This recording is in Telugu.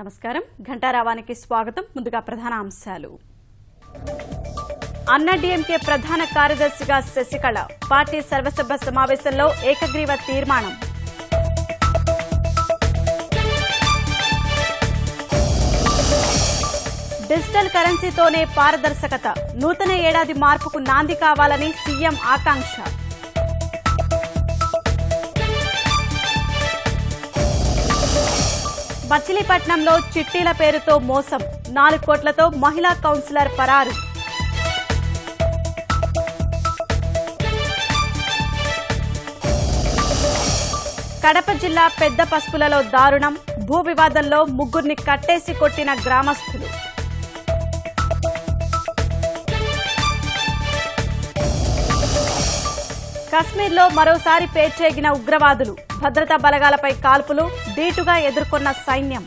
నమస్కారం ఘంటారావానికి స్వాగతం. ముందుగా ప్రధాన అంశాలు. అన్నా డీఎంకే ప్రధాన కార్యదర్శిగా శశికళ పార్టీ సర్వసభ్య సమావేశంలో ఏకగ్రీవ తీర్మానం. డిజిటల్ కరెన్సీతోనే పారదర్శకత, నూతన ఏడాది మార్పుకు నాంది కావాలని సీఎం ఆకాంక్ష. మచిలీపట్నంలో చిట్టీల పేరుతో మోసం, 4 కోట్లతో మహిళా కౌన్సిలర్ పరారు. కడప జిల్లా పెద్ద పసుపులలో దారుణం, భూ వివాదంలో 3 కట్టేసి కొట్టిన గ్రామస్తులు. కశ్మీర్లో మరోసారి పేర్చేగిన ఉగ్రవాదులు, భద్రతా బలగాలపై కాల్పులు, ధీటుగా ఎదుర్కొన్న సైన్యం.